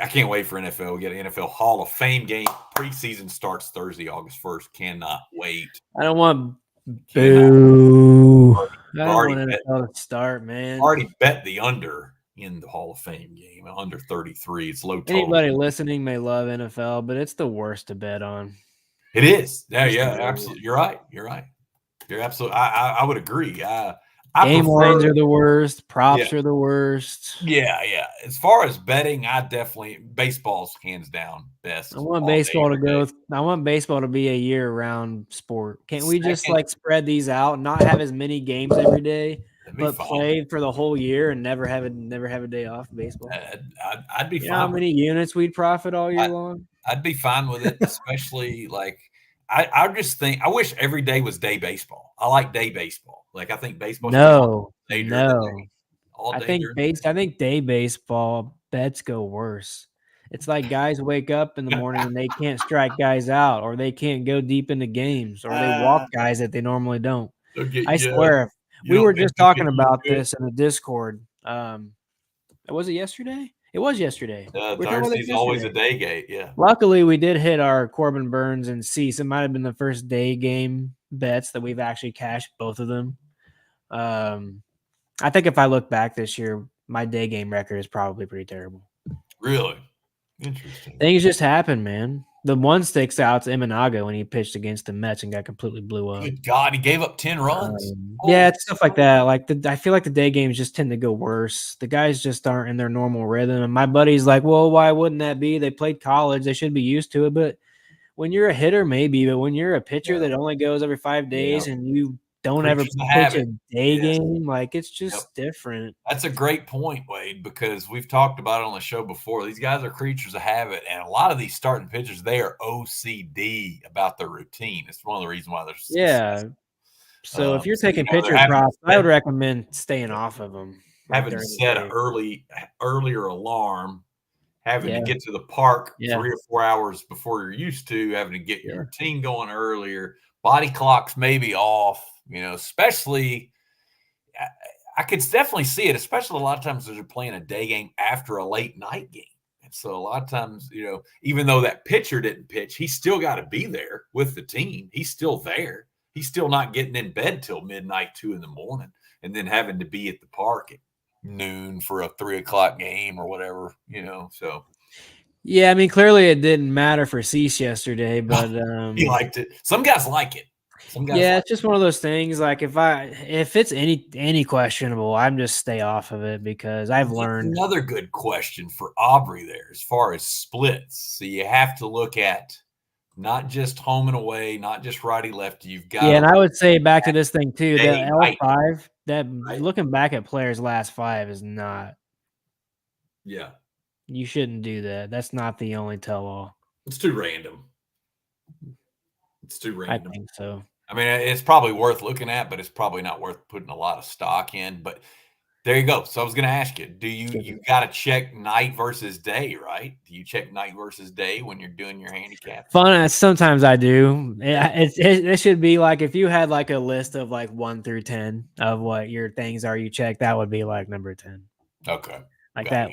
I can't wait for NFL. We get an NFL Hall of Fame game. Preseason starts Thursday, August 1st. Cannot wait. I don't want boo. I don't want NFL to start, man. Already bet the under in the Hall of Fame game, under 33. It's low total. Anybody listening may love NFL, but it's the worst to bet on. It is. Yeah, absolutely. You're right. You're absolutely. I would agree. Game lines are the worst. Props are the worst. Yeah. As far as betting, I definitely baseball's hands down best. I want baseball to go. I want baseball to be a year-round sport. Can't we just like spread these out, not have as many games every day, but play for the whole year and never have a day off baseball? I'd be fine. You know how many units we'd profit all year long? I'd be fine with it, especially like I just think I wish every day was day baseball. I like day baseball. Like I think baseball should be all day during the day. All day I think day baseball bets go worse. It's like guys wake up in the morning and they can't strike guys out, or they can't go deep into games, or they walk guys that they normally don't. I swear, we were just talking about this in the Discord. Was it yesterday? It was yesterday. Thursday's always a day gate. Yeah. Luckily, we did hit our Corbin Burns and Cease. It might have been the first day game bets that we've actually cashed both of them. I think if I look back this year, my day game record is probably pretty terrible. Really? Interesting. Things just happen, man. The one sticks out to Imanaga when he pitched against the Mets and got completely blew up. Good God, he gave up 10 runs. Yeah, it's stuff like that. Like I feel like the day games just tend to go worse. The guys just aren't in their normal rhythm. And my buddy's like, well, why wouldn't that be? They played college. They should be used to it. But when you're a hitter, maybe. But when you're a pitcher that only goes every 5 days and you don't ever pitch a day game, like it's just different. That's a great point, Wade, because we've talked about it on the show before. These guys are creatures of habit, and a lot of these starting pitchers, they are OCD about their routine. It's one of the reasons why they're successful. So if you're taking pitcher props, I would recommend staying off of them. Having to set an earlier alarm, having to get to the park 3 or 4 hours before you're used to, having to get your routine going earlier, body clocks may be off. Especially I could definitely see it, especially a lot of times as you're playing a day game after a late night game. And so a lot of times, even though that pitcher didn't pitch, he's still got to be there with the team. He's still there. He's still not getting in bed till midnight, 2 a.m, and then having to be at the park at noon for a 3 o'clock game or whatever, so. Yeah, I mean, clearly it didn't matter for Cease yesterday, but he liked it. Some guys like it. It's just one of those things. Like if it's any questionable, I'm just stay off of it because I've learned. Another good question for Aubrey there, as far as splits. So you have to look at not just home and away, not just righty lefty. You've got and I would say back to this thing too. That L5, looking back at players' last 5 is not. Yeah, you shouldn't do that. That's not the only tell-all. It's too random. I think so. I mean, it's probably worth looking at, but it's probably not worth putting a lot of stock in. But there you go. So I was going to ask you, you got to check night versus day, right? Do you check night versus day when you're doing your handicap? Fun. Sometimes I do. It should be like if you had like a list of like 1 through 10 of what your things are you check, that would be like number 10. Okay. Like that.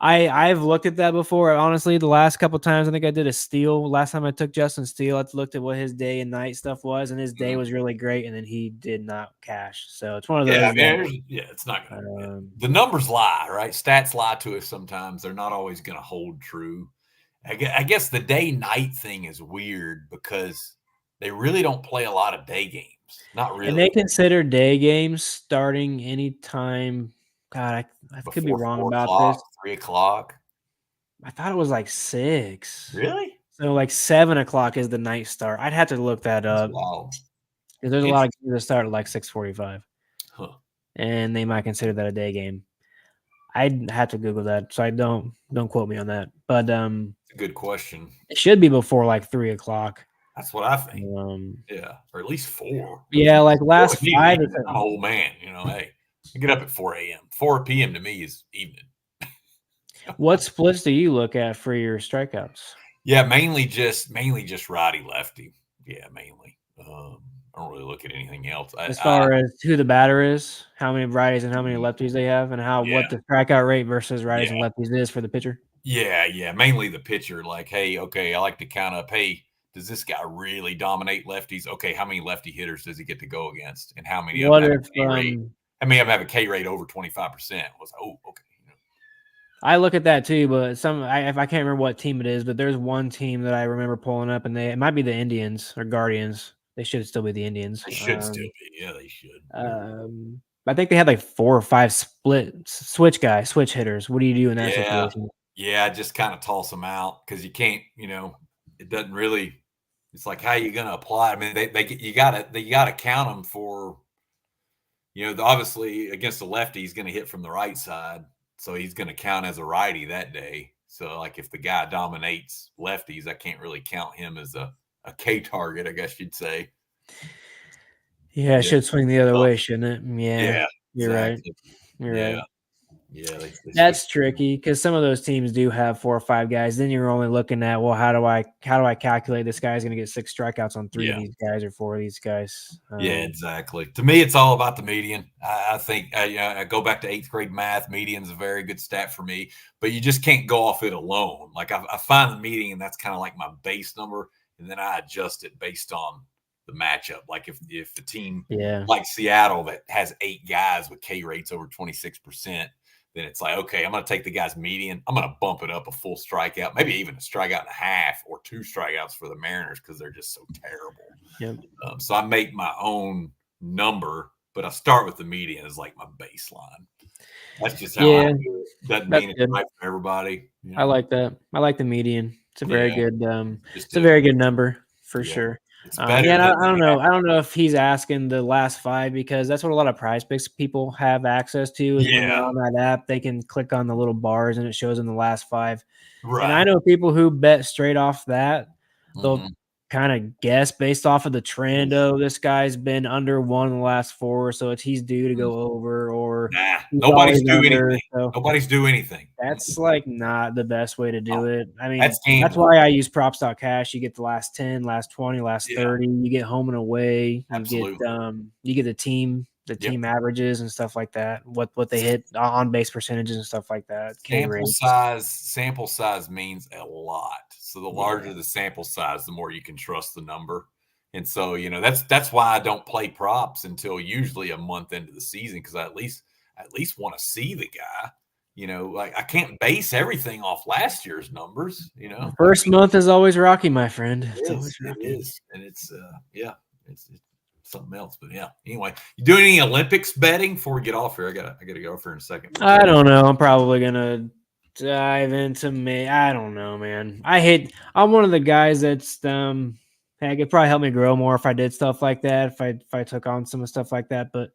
I've looked at that before. Honestly, the last couple times, I think I did a steal. Last time I took Justin Steele, I looked at what his day and night stuff was, and his day was really great, and then he did not cash. So it's one of those. It's not going to. The numbers lie, right? Stats lie to us sometimes. They're not always going to hold true. I guess the day-night thing is weird because they really don't play a lot of day games. Not really. And they consider day games starting anytime. God, I could be wrong about this. 3 o'clock. I thought it was like 6. Really? So like 7 o'clock is the night start. I'd have to look that up. Wow. Because there's a lot of games that start at like 6:45. Huh. And they might consider that a day game. I'd have to Google that, so I don't quote me on that. But it's a good question. It should be before like 3 o'clock. That's what I think. Or at least 4. Yeah, like last 5. I'm an old man, hey. I get up at 4 a.m. 4 p.m. to me is evening. What splits do you look at for your strikeouts? Yeah, mainly just righty lefty. Yeah, mainly. I don't really look at anything else. As far as who the batter is, how many righties and how many lefties they have, and what the strikeout rate versus righties and lefties is for the pitcher. Yeah, mainly the pitcher. Like, hey, okay, I like to count up. Hey, does this guy really dominate lefties? Okay, how many lefty hitters does he get to go against, and how many of them have a K rate? I mean, have a K rate over 25%. Was okay. I look at that too, but if I can't remember what team it is, but there's one team that I remember pulling up, and it might be the Indians or Guardians. They should still be the Indians. They should still be. Yeah, they should. I think they had like 4 or 5 switch hitters. What do you do in that situation? Yeah, just kind of toss them out because you can't, it doesn't really. It's like how you going to apply. I mean, you gotta count them for. Obviously against the lefty, he's going to hit from the right side, so he's going to count as a righty that day. So, like, if the guy dominates lefties, I can't really count him as a K target, I guess you'd say. Yeah, it should swing the other way, shouldn't it? Yeah, you're exactly. right. You're right. Yeah, that's tricky because some of those teams do have 4 or 5 guys. Then you're only looking at, well, how do I calculate this guy's going to get 6 strikeouts on 3 of these guys or 4 of these guys? Yeah, exactly. To me, it's all about the median. I think I go back to 8th grade math. Median's a very good stat for me, but you just can't go off it alone. Like I find the median, and that's kind of like my base number, and then I adjust it based on the matchup. Like if the team like Seattle that has 8 guys with K rates over 26%, then it's like, okay, I'm going to take the guy's median. I'm going to bump it up a full strikeout, maybe even a strikeout and a half or 2 strikeouts for the Mariners because they're just so terrible. Yep. So I make my own number, but I start with the median as like my baseline. That's just how I do it. Doesn't mean it's right for everybody. I like that. I like the median. It's a very good. It's a very good number for sure. It's better. I don't know. I don't know if he's asking the last 5 because that's what a lot of Prize Picks people have access to. Is when they're on that app, they can click on the little bars and it shows them the last 5. Right. And I know people who bet straight off that. They'll kind of guess based off of the trend. Oh, this guy's been under 1 in the last 4, so he's due to go over. Or nobody's due anything. So nobody's due anything. That's like not the best way to do it. I mean, that's why I use props.cash. You get the last 10, last 20, last 30. You get home and away. You get the team averages and stuff like that. What they hit on base percentages and stuff like that. Sample size means a lot. So the larger the sample size, the more you can trust the number. And so, that's why I don't play props until usually a month into the season, because I at least want to see the guy. Like I can't base everything off last year's numbers. First month is always rocky, my friend. It is, and it's it's something else. But anyway, you doing any Olympics betting before we get off here? I gotta go off here in a second. I don't know. I'm probably gonna dive into me. I don't know, man. I'm one of the guys that's it could probably help me grow more if I did stuff like that. If I took on some of stuff like that, but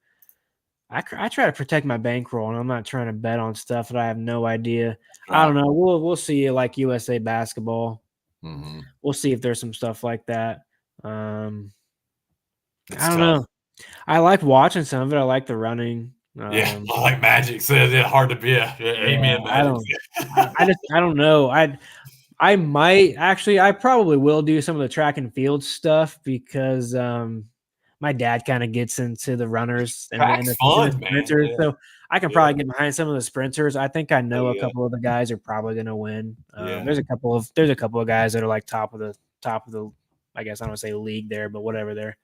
I try to protect my bankroll, and I'm not trying to bet on stuff that I have no idea. I don't know. We'll see, like USA basketball. Mm-hmm. We'll see if there's some stuff like that. I don't know. I like watching some of it. I like the running. I like Magic. So it's hard to be. Amen. Magic. I don't know. I might actually. I probably will do some of the track and field stuff because my dad kind of gets into the runners and the sprinters, so I can probably get behind some of the sprinters. I think I know a couple of the guys are probably going to win. There's a couple of guys that are like top of the. I guess I don't want to say league there, but whatever they're.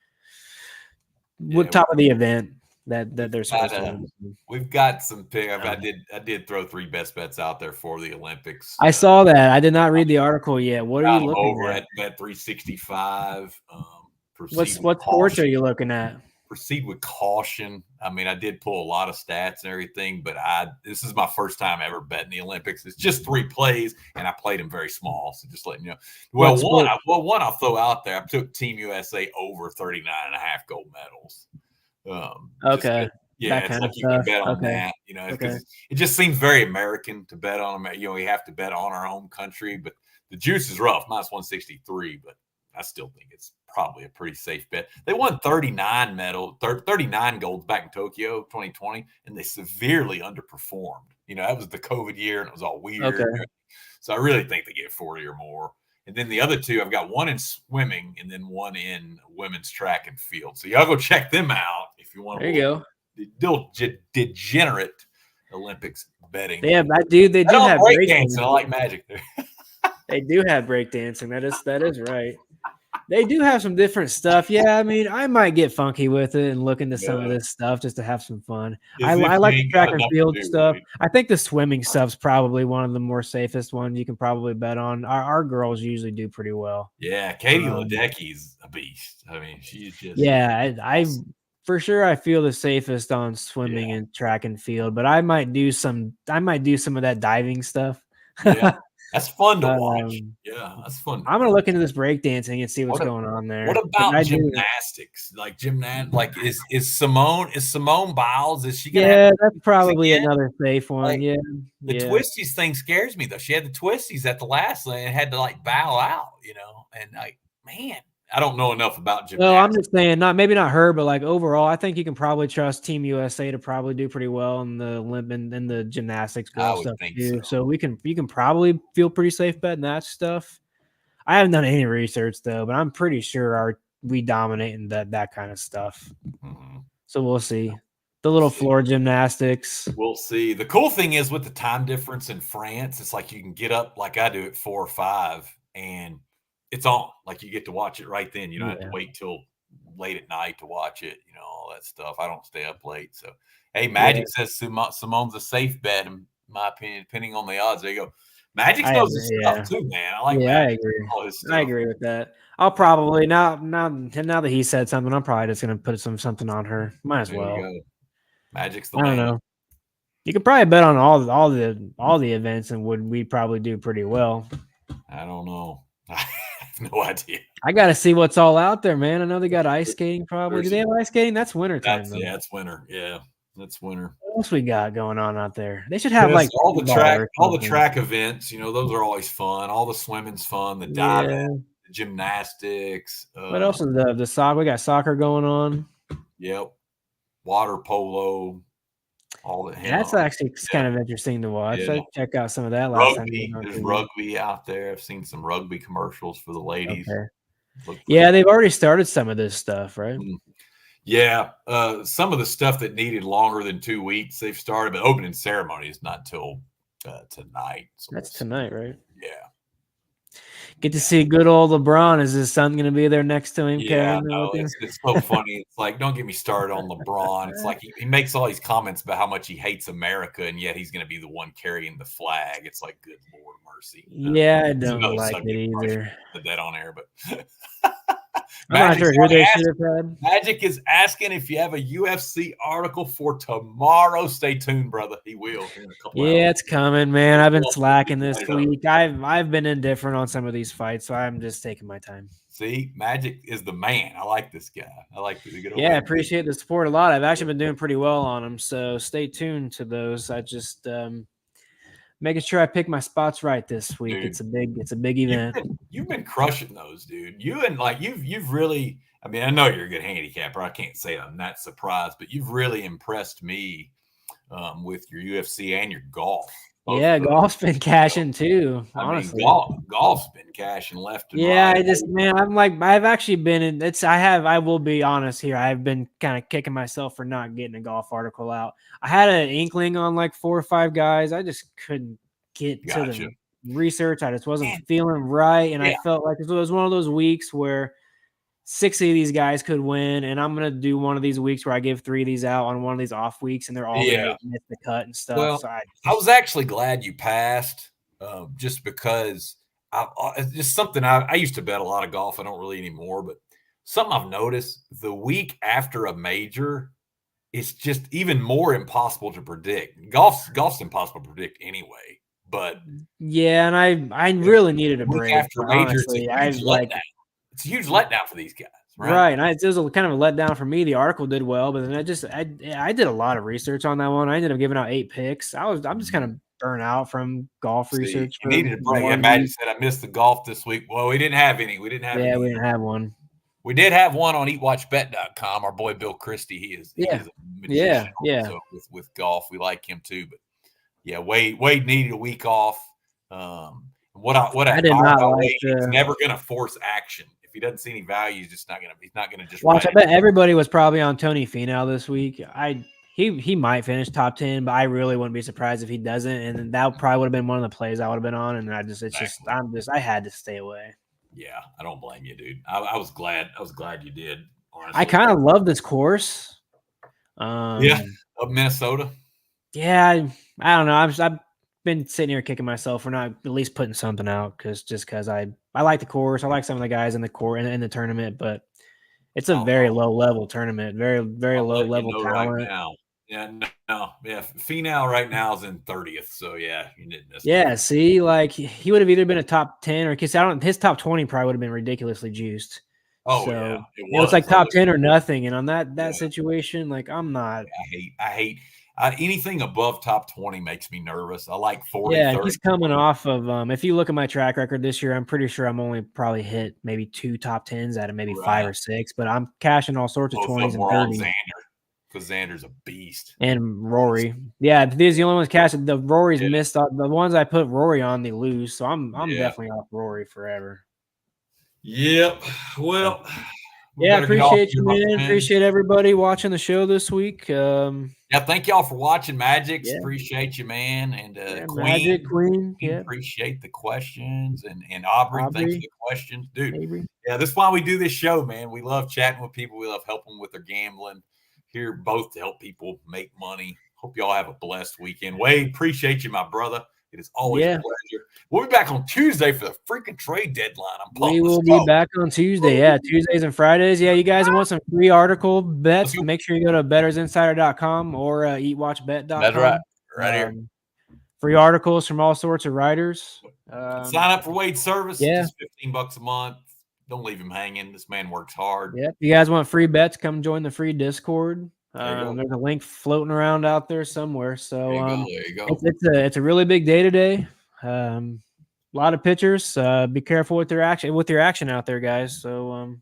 Top of the event that they're supposed to win. We've got some pick. I did throw 3 best bets out there for the Olympics. I saw that. I did not read the article yet. What are you looking over at bet 365? What sports are you looking at? Proceed with caution. I mean, I did pull a lot of stats and everything, but this is my first time ever betting the Olympics. It's just 3 plays, and I played them very small. So just letting you know. Well, one I'll throw out there. I took Team USA over 39.5 gold medals. Okay. It's like you can bet on that, because it just seems very American to bet on them. We have to bet on our home country, but the juice is rough. Minus 163, but I still think it's probably a pretty safe bet. They won 39 golds back in Tokyo 2020, and they severely underperformed. That was the COVID year, and it was all weird. Okay. So I really think they get 40 or more. And then the other 2, I've got one in swimming and then one in women's track and field. So y'all go check them out if you want. There you go. Degenerate Olympics betting. They do have breakdancing. I like Magic there. They do have breakdancing. That is right. They do have some different stuff. Yeah, I mean, I might get funky with it and look into some of this stuff just to have some fun. I like the track and field stuff. Right? I think the swimming stuff's probably one of the more safest ones you can probably bet on. Our girls usually do pretty well. Yeah, Katie Ledecky's a beast. I mean, she's just for sure I feel the safest on swimming and track and field, but I might do some of that diving stuff. Yeah. That's fun to watch. Yeah, that's fun. I'm gonna look into this breakdancing and see what's going on there. What about gymnastics? Like is Simone Biles? Is she gonna have that's probably another safe one. Like, yeah. The twisties thing scares me though. She had the twisties at the last lane and had to like bow out, and like, man, I don't know enough about gymnastics. No, I'm just saying, maybe not her, but like overall, I think you can probably trust Team USA to probably do pretty well in the and the gymnastics girl stuff too. So you can probably feel pretty safe betting that stuff. I haven't done any research though, but I'm pretty sure we dominate in that kind of stuff. Mm-hmm. So we'll see. The little floor gymnastics. We'll see. The cool thing is with the time difference in France, it's like you can get up like I do at 4 or 5 and it's on. Like you get to watch it right then. You don't have to wait till late at night to watch it, all that stuff. I don't stay up late. So, hey, Magic says Simone's a safe bet, in my opinion, depending on the odds. There you go. Magic knows his stuff too, man. I like Magic. I agree. I agree with that. I'll probably now that he said something, I'm probably just gonna put something on her. Might as well. Magic's the man. I don't know. You could probably bet on all the events, and we probably do pretty well. I don't know. I have no idea. I got to see what's all out there, man. I know they got ice skating. Probably. Do they have ice skating? That's winter time. It's winter. Yeah, that's winter. What else we got going on out there? They should have all the track events. Those are always fun. All the swimming's fun. The diving, the gymnastics. What else is the soccer? We got soccer going on. Yep. Water polo. All that. That's actually kind of interesting to watch. I check out some of that last time. There's rugby out there. I've seen some rugby commercials for the ladies. Okay. Yeah, they've already started some of this stuff, right? Yeah. Some of the stuff that needed longer than 2 weeks, they've started, but opening ceremony is not till tonight. So that's tonight, right? Yeah. Get to see good old LeBron. Is his son going to be there next to him? Yeah, no, it's so funny. It's like, don't get me started on LeBron. It's like he makes all these comments about how much he hates America, and yet he's going to be the one carrying the flag. It's like, good Lord mercy. Yeah, I don't like it either. Put that on air, but I'm not sure who they should have had. Magic is asking if you have a UFC article for tomorrow. Stay tuned, brother. He will in a couple hours. It's coming, man. I've been slacking this week. I've been indifferent on some of these fights, so I'm just taking my time. See, Magic is the man. I like this guy. I like the good. Yeah, I appreciate the support a lot. I've actually been doing pretty well on them, so stay tuned to those. I just making sure I pick my spots right this week. Dude, it's a big event. You've been crushing those, dude. You've really. I mean, I know you're a good handicapper. I can't say I'm not surprised, but you've really impressed me with your UFC and your golf. Yeah, golf's been cashing too. Honestly, golf's been cashing left and right. I've actually been in. I will be honest here. I've been kind of kicking myself for not getting a golf article out. I had an inkling on like 4 or 5 guys. I just couldn't get to the research. I just wasn't feeling right, and I felt like it was one of those weeks where 6 of these guys could win, and I'm gonna do one of these weeks where I give 3 of these out on one of these off weeks, and they're all gonna miss the cut and stuff. Well, so I was actually glad you passed, just because it's just something I used to bet a lot of golf. I don't really anymore, but something I've noticed the week after a major, it's just even more impossible to predict. Golf's impossible to predict anyway, but and I really needed a break after a major. It's a huge letdown for these guys, right? Right, and it was kind of a letdown for me. The article did well, but then I did a lot of research on that one. I ended up giving out 8 picks. I'm just kind of burnt out from golf research. You needed a break. Imagine said I missed the golf this week. Well, we didn't have any. We didn't have any. We didn't have one. We did have one on eatwatchbet.com. Our boy Bill Christie, he is a magician also with golf. We like him too, but Wade needed a week off. I did not like he's never going to force action. If he doesn't see any value, he's not going to just watch. I bet everybody was probably on Tony Finau this week. He might finish top 10, but I really wouldn't be surprised if he doesn't. And that probably would have been one of the plays I would have been on. And I had to stay away. Yeah, I don't blame you, dude. I was glad you did. Honestly. I kind of love this course. Of Minnesota. Yeah, I don't know. I've been sitting here kicking myself for not at least putting something out because I like the course. I like some of the guys in the court in the tournament, but It's a very low level tournament, very, very low level talent. Right now. Yeah, Finau right now is in 30th, so yeah, you didn't miss. Yeah, see, like he would have either been a top 10 or because his top 20 probably would have been ridiculously juiced. Oh so, yeah, it's like top 10 or nothing, and on that situation, like I'm not. I hate anything above top 20 makes me nervous. I like 40. Yeah, 30, he's coming 20. off of if you look at my track record this year, I'm pretty sure I'm only probably hit maybe 2 top 10s out of maybe 5 or 6, but I'm cashing all sorts of Both 20s of them and were on 30s. Xander because Xander's a beast. And Rory. Yeah, these are the only ones cashed. The Rory's missed. The ones I put Rory on, they lose. So I'm definitely off Rory forever. Yep. Well, yeah, appreciate you, man. Appreciate everybody watching the show this week. Yeah, thank y'all for watching, Magics. Yeah. Appreciate you, man. And Magic Queen. Yeah. Appreciate the questions. And Aubrey, thanks for the questions. Dude. Avery. Yeah, this is why we do this show, man. We love chatting with people. We love helping with their gambling. Here both to help people make money. Hope y'all have a blessed weekend. Wade, appreciate you, my brother. It is always a pleasure. We'll be back on Tuesday for the freaking trade deadline. We will be back on Tuesday. Yeah, Tuesdays and Fridays. Yeah, you guys want some free article bets? Make sure you go to bettersinsider.com or eatwatchbet.com. That's right here. Free articles from all sorts of writers. Sign up for Wade's service. Yeah. Just $15 a month. Don't leave him hanging. This man works hard. Yep. You guys want free bets? Come join the free Discord. There's a link floating around out there somewhere. So there you go. It's a really big day today. A lot of pitchers. Be careful with your action out there, guys. So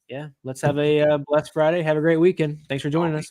yeah, let's have a blessed Friday. Have a great weekend. Thanks for joining us.